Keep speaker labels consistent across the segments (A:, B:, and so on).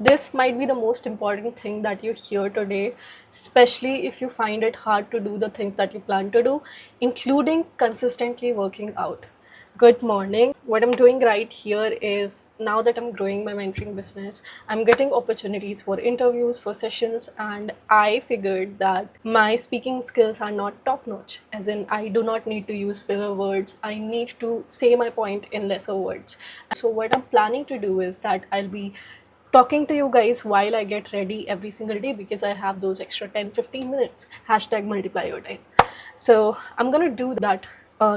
A: This might be the most important thing that you hear today, especially if you find it hard to do the things that you plan to do, including consistently working out. Good morning. What I'm doing right here is now that I'm growing my mentoring business, I'm getting opportunities for interviews, for sessions, and I figured that my speaking skills are not top notch. As in, I do not need to use filler words, I need to say my point in lesser words. So, what I'm planning to do is that I'll be talking to you guys while I get ready every single day because I have those extra 10-15 minutes. Hashtag multiply your time. So I'm gonna do that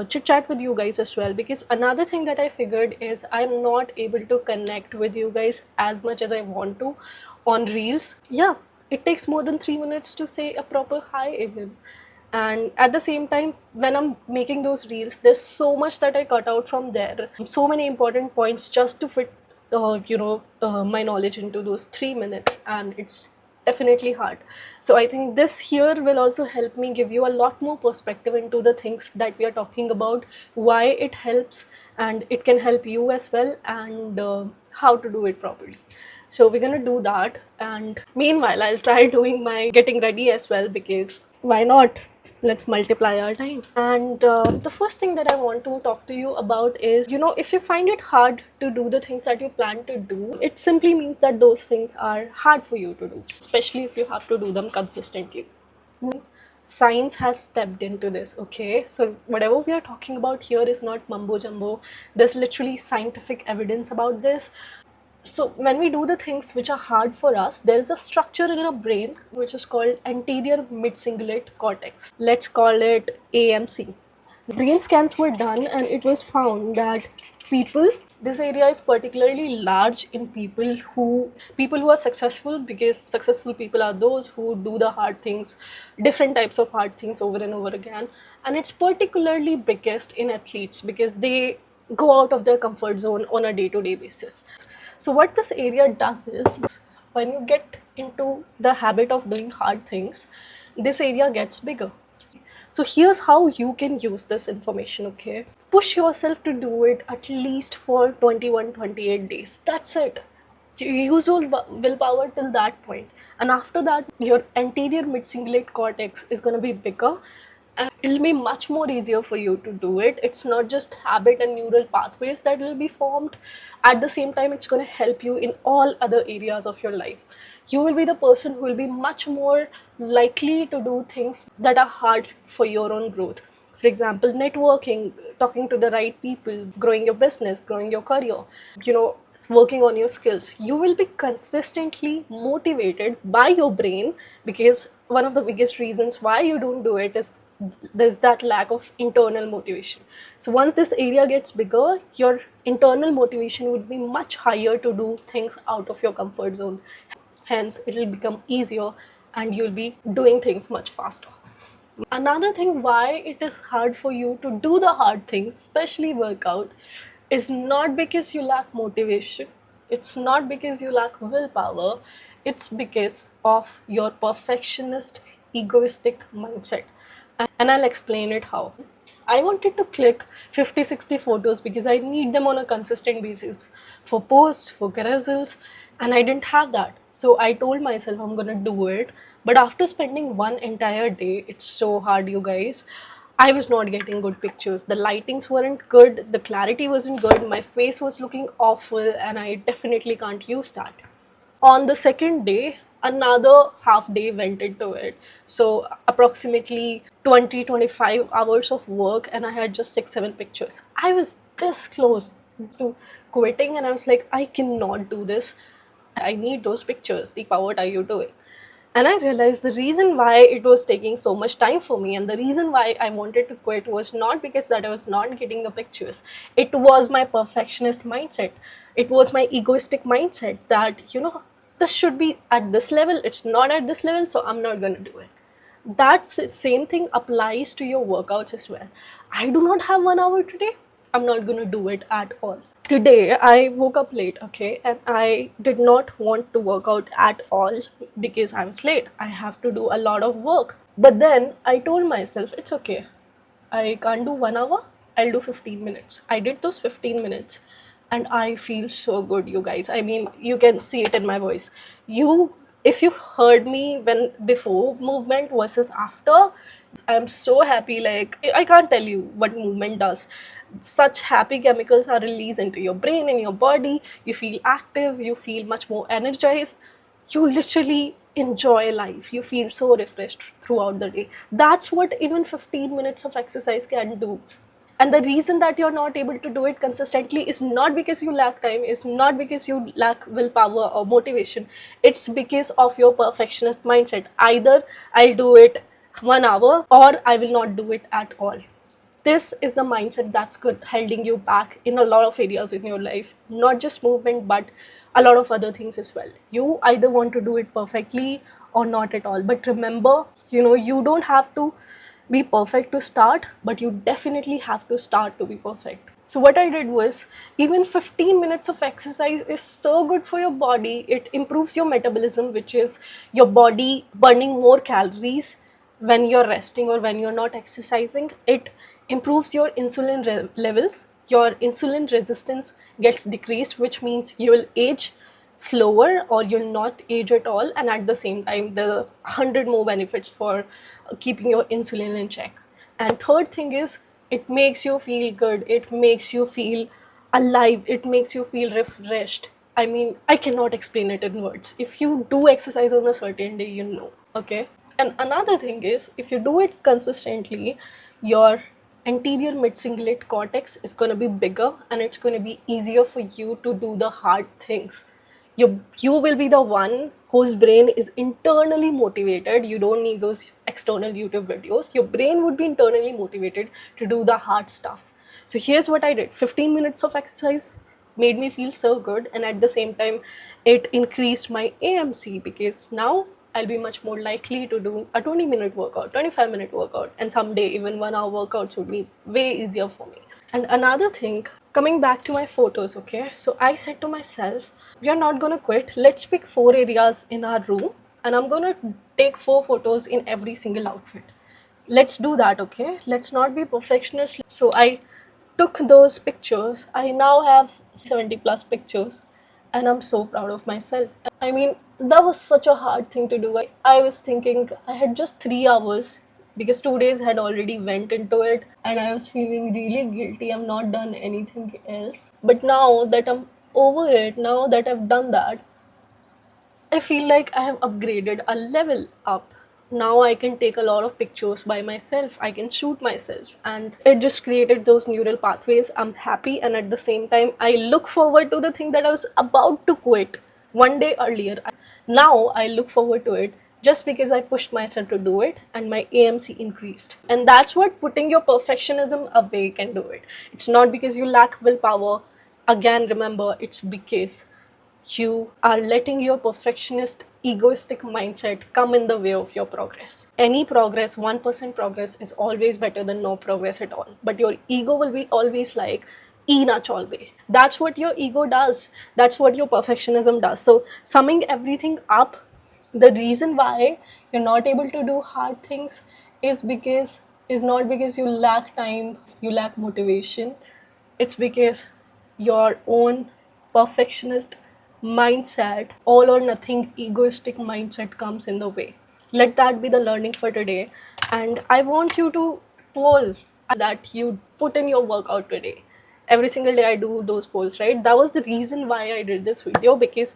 A: chit chat with you guys as well, because another thing that I figured is I'm not able to connect with you guys as much as I want to on reels. Yeah, it takes more than 3 minutes to say a proper hi even. And at the same time, when I'm making those reels, there's so much that I cut out from there, so many important points just to fit my knowledge into those 3 minutes, and it's definitely hard. So I think this here will also help me give you a lot more perspective into the things that we are talking about, why it helps, and it can help you as well, and how to do it properly. So we're gonna do that, and meanwhile I'll try doing my getting ready as well, because why not? Let's multiply our time. And the first thing that I want to talk to you about is, if you find it hard to do the things that you plan to do, it simply means that those things are hard for you to do, especially if you have to do them consistently. Science has stepped into this, okay? So whatever we are talking about here is not mumbo jumbo. There's literally scientific evidence about this. So when we do the things which are hard for us, there is a structure in our brain which is called anterior midcingulate cortex. Let's call it AMC. Brain scans were done and it was found that this area is particularly large in people who are successful, because successful people are those who do the hard things, different types of hard things over and over again. And it's particularly biggest in athletes because they go out of their comfort zone on a day-to-day basis. So what this area does is, when you get into the habit of doing hard things, this area gets bigger. So here's how you can use this information, okay? Push yourself to do it at least for 21-28 days. That's it. You use your willpower till that point. And after that, your anterior midcingulate cortex is going to be bigger, and it'll be much more easier for you to do it. It's not just habit and neural pathways that will be formed. At the same time, it's going to help you in all other areas of your life. You will be the person who will be much more likely to do things that are hard for your own growth. For example, networking, talking to the right people, growing your business, growing your career, working on your skills. You will be consistently motivated by your brain, because one of the biggest reasons why you don't do it is there's that lack of internal motivation. So once this area gets bigger, your internal motivation would be much higher to do things out of your comfort zone. Hence, it will become easier and you'll be doing things much faster. Another thing why it is hard for you to do the hard things, especially workout, is not because you lack motivation. It's not because you lack willpower. It's because of your perfectionist, egoistic mindset. And I'll explain it how. I wanted to click 50-60 photos because I need them on a consistent basis for posts, for carousels, and I didn't have that. So I told myself I'm gonna do it. But after spending one entire day, it's so hard, you guys. I was not getting good pictures. The lightings weren't good, the clarity wasn't good, my face was looking awful, and I definitely can't use that. On the second day, another half day went into it. So approximately 20-25 hours of work, and I had just 6-7 pictures. I was this close to quitting, and I was like, I cannot do this. I need those pictures. Deepa, what are you doing? And I realized the reason why it was taking so much time for me, and the reason why I wanted to quit, was not because that I was not getting the pictures. It was my perfectionist mindset. It was my egoistic mindset that, this should be at this level. It's not at this level, so I'm not going to do it. That same thing applies to your workouts as well. I do not have 1 hour today. I'm not going to do it at all. Today I woke up late, okay, and I did not want to work out at all because I was late. I have to do a lot of work. But then I told myself, it's okay. I can't do 1 hour, I'll do 15 minutes. I did those 15 minutes. and I feel so good, you guys. I mean, you can see it in my voice. You, if you heard me when before movement versus after, I'm so happy. Like, I can't tell you what movement does. Such happy chemicals are released into your brain and your body. You feel active, you feel much more energized. You literally enjoy life. You feel so refreshed throughout the day. That's what even 15 minutes of exercise can do. And the reason that you're not able to do it consistently is not because you lack time, it's not because you lack willpower or motivation. It's because of your perfectionist mindset. Either I'll do it 1 hour or I will not do it at all. This is the mindset that's good holding you back in a lot of areas in your life, not just movement but a lot of other things as well. You either want to do it perfectly or not at all, but remember, you don't have to be perfect to start, but you definitely have to start to be perfect. So what I did was, even 15 minutes of exercise is so good for your body. It improves your metabolism, which is your body burning more calories when you're resting or when you're not exercising. It improves your insulin levels. Your insulin resistance gets decreased, which means you will age slower or you'll not age at all. And at the same time, there are 100 more benefits for keeping your insulin in check. And third thing is, it makes you feel good, it makes you feel alive, it makes you feel refreshed. I mean, I cannot explain it in words. If you do exercise on a certain day, okay. And another thing is, if you do it consistently, your anterior mid-cingulate cortex is going to be bigger and it's going to be easier for you to do the hard things. You will be the one whose brain is internally motivated. You don't need those external YouTube videos. Your brain would be internally motivated to do the hard stuff. So here's what I did. 15 minutes of exercise made me feel so good, and at the same time it increased my AMC, because now I'll be much more likely to do a 20-minute workout, 25-minute workout, and someday even 1 hour workouts would be way easier for me. And another thing, coming back to my photos, okay? So I said to myself, we are not gonna quit. Let's pick 4 areas in our room, and I'm gonna take 4 photos in every single outfit. Let's do that, okay? Let's not be perfectionists. So I took those pictures. I now have 70 plus pictures, and I'm so proud of myself. I mean, that was such a hard thing to do. I was thinking I had just 3 hours, because 2 days had already went into it, and I was feeling really guilty. I've not done anything else. But now that I'm over it, now that I've done that, I feel like I have upgraded a level up. Now I can take a lot of pictures by myself, I can shoot myself, and it just created those neural pathways. I'm happy, and at the same time, I look forward to the thing that I was about to quit one day earlier. Now I look forward to it just because I pushed myself to do it and my AMC increased. And that's what putting your perfectionism away can do it. It's not because you lack willpower. Again, remember, it's because you are letting your perfectionist, egoistic mindset come in the way of your progress. Any progress, 1% progress, is always better than no progress at all. But your ego will be always like, E na chalbe. That's what your ego does. That's what your perfectionism does. So, summing everything up, the reason why you're not able to do hard things is not because you lack time, you lack motivation. It's because your own perfectionist mindset, all or nothing egoistic mindset, comes in the way. Let that be the learning for today. And I want you to poll that you put in your workout today. Every single day I do those polls, right? That was the reason why I did this video, because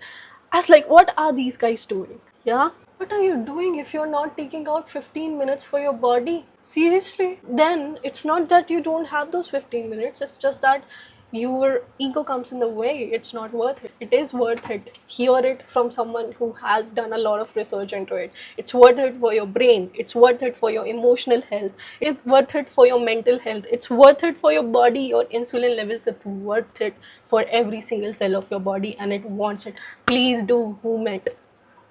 A: I was like, what are these guys doing? Yeah, what are you doing if you're not taking out 15 minutes for your body? Seriously? Then it's not that you don't have those 15 minutes, it's just that your ego comes in the way. It's not worth it. It is worth it. Hear it from someone who has done a lot of research into it. It's worth it for your brain. It's worth it for your emotional health. It's worth it for your mental health. It's worth it for your body, your insulin levels. It's worth it for every single cell of your body, and it wants it. Please do movement.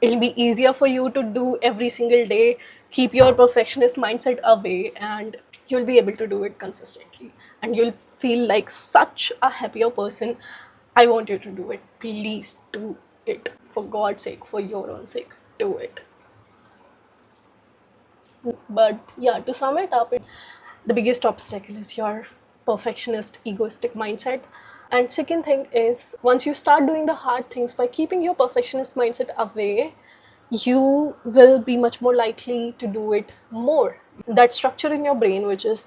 A: It'll be easier for you to do every single day. Keep your perfectionist mindset away, and you'll be able to do it consistently, and you'll feel like such a happier person. I want you to do it. Please do it. For God's sake, for your own sake, do it. But yeah, to sum it up, the biggest obstacle is your perfectionist, egoistic mindset. And second thing is, once you start doing the hard things by keeping your perfectionist mindset away, you will be much more likely to do it more. That structure in your brain, which is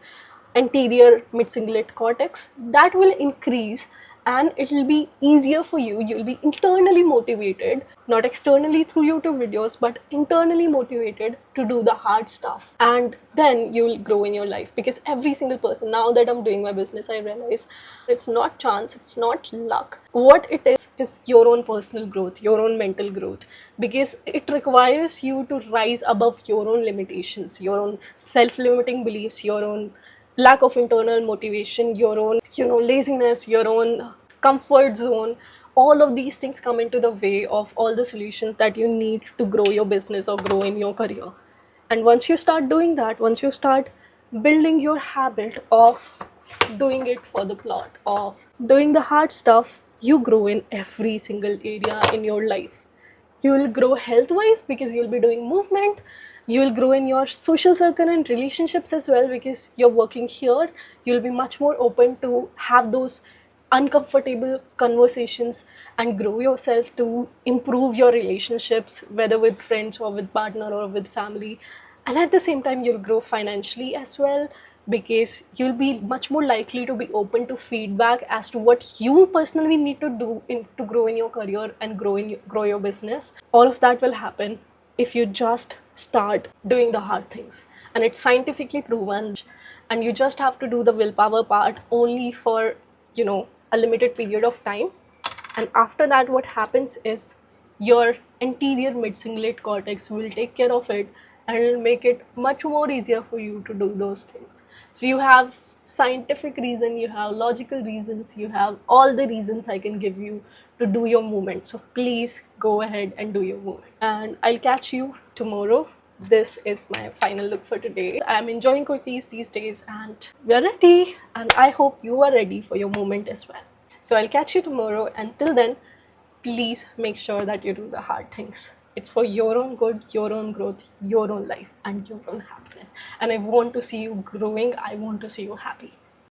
A: anterior mid-cingulate cortex, that will increase, and it will be easier for you. You'll be internally motivated, not externally through YouTube videos, but internally motivated to do the hard stuff. And then you will grow in your life, because every single person, now that I'm doing my business, I realize it's not chance, it's not luck. What it is your own personal growth, your own mental growth, because it requires you to rise above your own limitations, your own self-limiting beliefs, your own lack of internal motivation, your own laziness, your own comfort zone. All of these things come into the way of all the solutions that you need to grow your business or grow in your career. And once you start doing that, once you start building your habit of doing it for the plot, of doing the hard stuff, you grow in every single area in your life. You will grow health wise, because you'll be doing movement. You will grow in your social circle and relationships as well, because you're working here. You'll be much more open to have those uncomfortable conversations and grow yourself to improve your relationships, whether with friends or with partner or with family. And at the same time, you'll grow financially as well, because you'll be much more likely to be open to feedback as to what you personally need to do to grow in your career and grow your business. All of that will happen if you just start doing the hard things, and it's scientifically proven. And you just have to do the willpower part only for a limited period of time. And after that, what happens is your anterior mid-cingulate cortex will take care of it, and it'll make it much more easier for you to do those things. So you have scientific reason, you have logical reasons, you have all the reasons I can give you to do your movement. So please go ahead and do your movement, and I'll catch you tomorrow. This is my final look for today. I'm enjoying kurtis these days, and we're ready, and I hope you are ready for your movement as well. So I'll catch you tomorrow. Until then, please make sure that you do the hard things. It's for your own good, your own growth, your own life, and your own happiness. And I want to see you growing. I want to see you happy.